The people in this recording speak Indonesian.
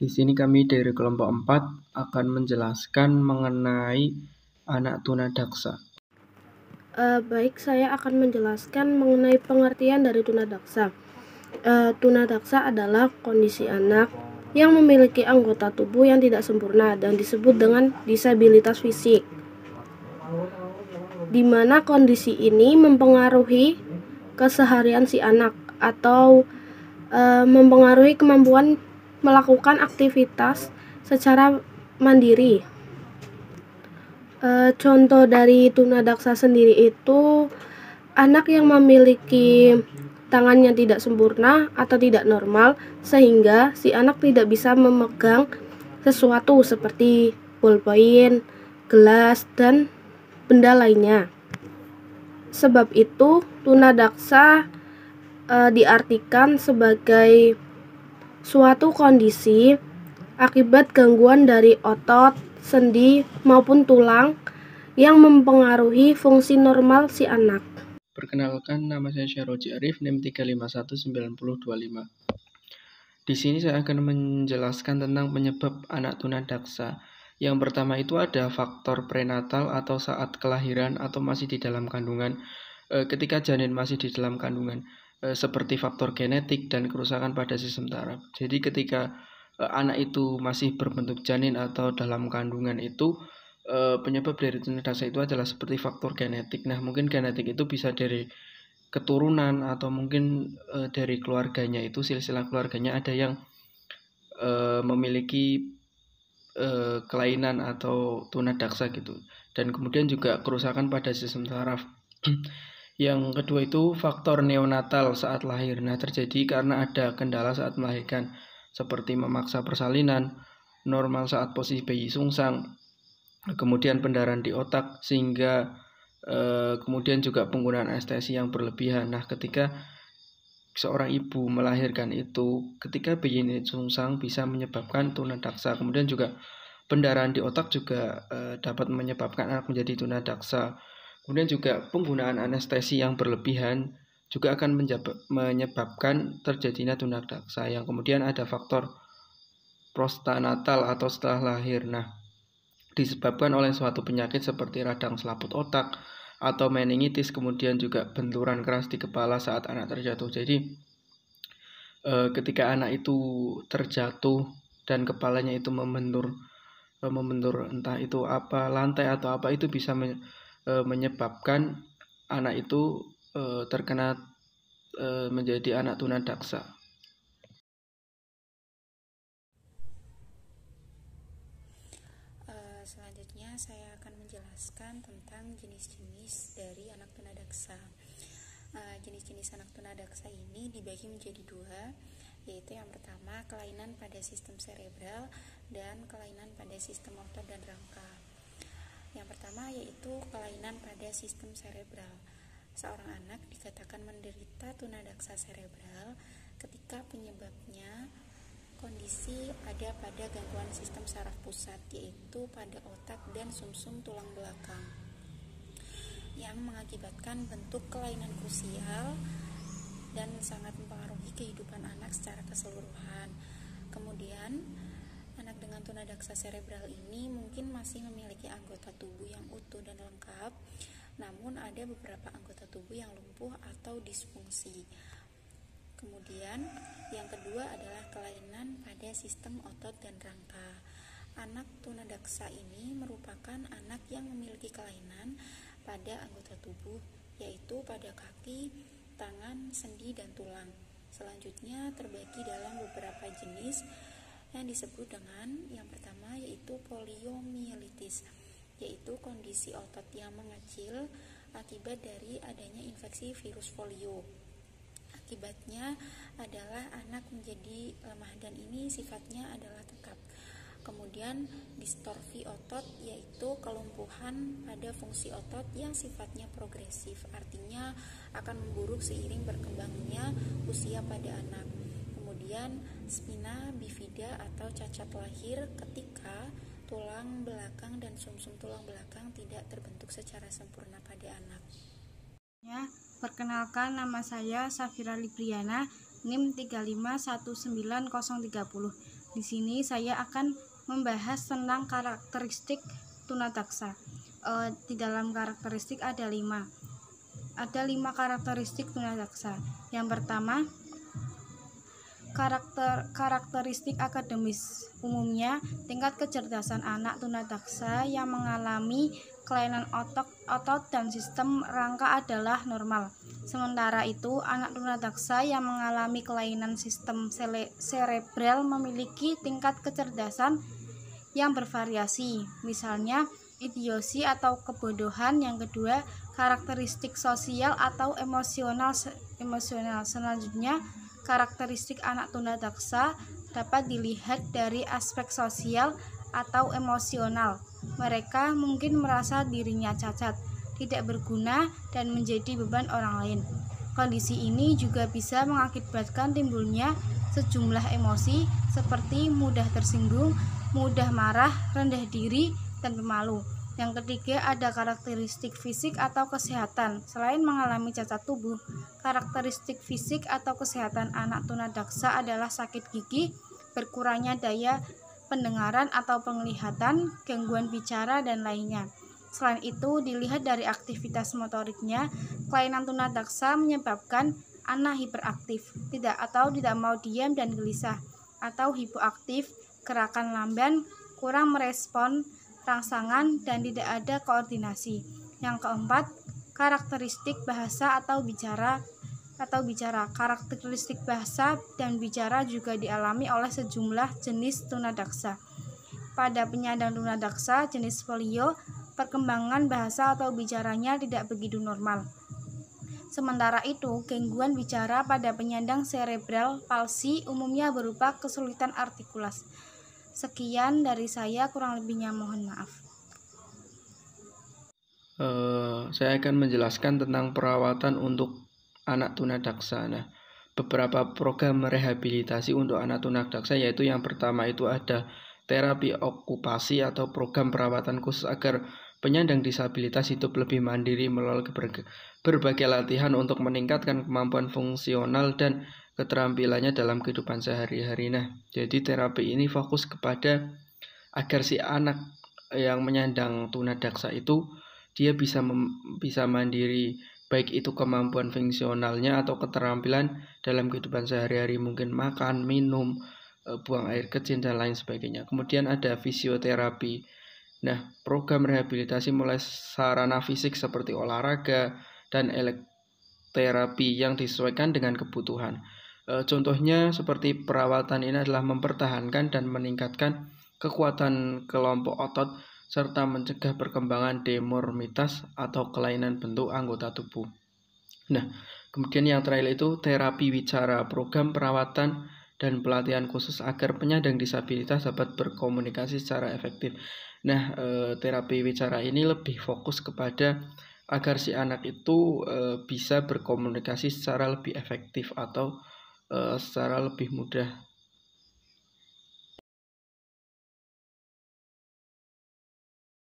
Di sini kami dari kelompok 4 akan menjelaskan mengenai anak tunadaksa. Baik, saya akan menjelaskan mengenai pengertian dari tunadaksa. Tunadaksa adalah kondisi anak yang memiliki anggota tubuh yang tidak sempurna dan disebut dengan disabilitas fisik, di mana kondisi ini mempengaruhi keseharian si anak atau mempengaruhi kemampuan melakukan aktivitas secara mandiri. Contoh dari tunadaksa sendiri itu anak yang memiliki tangannya tidak sempurna atau tidak normal, sehingga si anak tidak bisa memegang sesuatu seperti bolpoin, gelas, dan benda lainnya. Sebab itu tunadaksa diartikan sebagai suatu kondisi akibat gangguan dari otot, sendi, maupun tulang yang mempengaruhi fungsi normal si anak. Perkenalkan, nama saya Syaroji Arif, NIM 3519025. Di sini saya akan menjelaskan tentang penyebab anak tunadaksa. Yang pertama itu ada faktor prenatal atau saat kelahiran atau masih di dalam kandungan, ketika janin masih di dalam kandungan, seperti faktor genetik dan kerusakan pada sistem saraf. Jadi ketika anak itu masih berbentuk janin atau dalam kandungan itu, penyebab dari tunadaksa itu adalah seperti faktor genetik. Nah, mungkin genetik itu bisa dari keturunan atau mungkin dari keluarganya itu, silsilah keluarganya ada yang memiliki kelainan atau tunadaksa gitu. Dan kemudian juga kerusakan pada sistem saraf. Yang kedua itu faktor neonatal saat lahir. Nah, terjadi karena ada kendala saat melahirkan, seperti memaksa persalinan, normal saat posisi bayi sungsang, kemudian pendarahan di otak, sehingga kemudian juga penggunaan anestesi yang berlebihan. Nah, ketika seorang ibu melahirkan itu, ketika bayi ini sungsang bisa menyebabkan tunadaksa. Kemudian juga pendarahan di otak juga dapat menyebabkan anak menjadi tunadaksa. Kemudian juga penggunaan anestesi yang berlebihan juga akan menyebabkan terjadinya tunadaksa. Yang kemudian ada faktor postnatal atau setelah lahir. Nah, disebabkan oleh suatu penyakit seperti radang selaput otak atau meningitis, kemudian juga benturan keras di kepala saat anak terjatuh. Jadi ketika anak itu terjatuh dan kepalanya itu membentur entah itu apa lantai atau apa, itu bisa menyebabkan anak itu terkena menjadi anak tunadaksa. Selanjutnya saya akan menjelaskan tentang jenis-jenis dari anak tunadaksa. Jenis-jenis anak tunadaksa ini dibagi menjadi dua, yaitu yang pertama kelainan pada sistem serebral dan kelainan pada sistem otot dan rangka. Yang pertama yaitu kelainan pada sistem serebral. Seorang anak dikatakan menderita tunadaksa serebral ketika penyebabnya kondisi ada pada gangguan sistem saraf pusat, yaitu pada otak dan sumsum tulang belakang, yang mengakibatkan bentuk kelainan krusial dan sangat mempengaruhi kehidupan anak secara keseluruhan. Kemudian, anak dengan tunadaksa serebral ini mungkin masih memiliki anggota tubuh yang utuh dan lengkap, namun ada beberapa anggota tubuh yang lumpuh atau disfungsi. Kemudian, yang kedua adalah kelainan pada sistem otot dan rangka. Anak tunadaksa ini merupakan anak yang memiliki kelainan pada anggota tubuh, yaitu pada kaki, tangan, sendi, dan tulang. Selanjutnya terbagi dalam beberapa jenis yang disebut dengan yang pertama yaitu poliomyelitis, yaitu kondisi otot yang mengecil akibat dari adanya infeksi virus polio. Akibatnya adalah anak menjadi lemah dan ini sifatnya adalah tetap. Kemudian distorsi otot, yaitu kelumpuhan pada fungsi otot yang sifatnya progresif, artinya akan memburuk seiring berkembangnya usia pada anak. Kemudian spina bifida atau cacat lahir ketika tulang belakang dan sumsum tulang belakang tidak terbentuk secara sempurna pada anak. Perkenalkan, nama saya Safira Libriana, NIM 3519030. Di sini saya akan membahas tentang karakteristik tunadaksa. Di dalam karakteristik ada 5. Ada 5 karakteristik tunadaksa. Yang pertama, karakteristik akademis. Umumnya, tingkat kecerdasan anak tunadaksa yang mengalami kelainan otot dan sistem rangka adalah normal. Sementara itu, anak tunadaksa yang mengalami kelainan sistem serebral memiliki tingkat kecerdasan yang bervariasi. Misalnya, idiosi atau kebodohan. Yang kedua, karakteristik sosial atau emosional. Selanjutnya, karakteristik anak tunadaksa dapat dilihat dari aspek sosial atau emosional. Mereka mungkin merasa dirinya cacat, tidak berguna, dan menjadi beban orang lain. Kondisi ini juga bisa mengakibatkan timbulnya sejumlah emosi seperti mudah tersinggung, mudah marah, rendah diri, dan pemalu. Yang ketiga, ada karakteristik fisik atau kesehatan. Selain mengalami cacat tubuh, karakteristik fisik atau kesehatan anak tunadaksa adalah sakit gigi, berkurangnya daya pendengaran atau penglihatan, gangguan bicara, dan lainnya. Selain itu, dilihat dari aktivitas motoriknya, kelainan tunadaksa menyebabkan anak hiperaktif, tidak mau diam dan gelisah, atau hipoaktif, gerakan lamban, kurang merespon rangsangan, dan tidak ada koordinasi. Yang keempat, karakteristik bahasa atau bicara. Karakteristik bahasa dan bicara juga dialami oleh sejumlah jenis tunadaksa. Pada penyandang tunadaksa jenis polio, perkembangan bahasa atau bicaranya tidak begitu normal. Sementara itu, gangguan bicara pada penyandang cerebral palsy umumnya berupa kesulitan artikulasi. Sekian dari saya, kurang lebihnya mohon maaf. Saya akan menjelaskan tentang perawatan untuk anak tunadaksa. Nah, beberapa program rehabilitasi untuk anak tunadaksa, yaitu yang pertama itu ada terapi okupasi atau program perawatan khusus agar penyandang disabilitas hidup lebih mandiri melalui berbagai latihan untuk meningkatkan kemampuan fungsional dan keterampilannya dalam kehidupan sehari-hari. Nah, jadi terapi ini fokus kepada agar si anak yang menyandang tunadaksa itu dia bisa mandiri, baik itu kemampuan fungsionalnya atau keterampilan dalam kehidupan sehari-hari, mungkin makan, minum, buang air kecil, dan lain sebagainya. Kemudian ada fisioterapi. Nah, program rehabilitasi mulai sarana fisik seperti olahraga dan elektroterapi yang disesuaikan dengan kebutuhan. Contohnya seperti perawatan ini adalah mempertahankan dan meningkatkan kekuatan kelompok otot serta mencegah perkembangan demorfitas atau kelainan bentuk anggota tubuh. Nah, kemudian yang terakhir itu terapi wicara, program perawatan dan pelatihan khusus agar penyandang disabilitas dapat berkomunikasi secara efektif. Nah, terapi wicara ini lebih fokus kepada agar si anak itu bisa berkomunikasi secara lebih efektif atau secara lebih mudah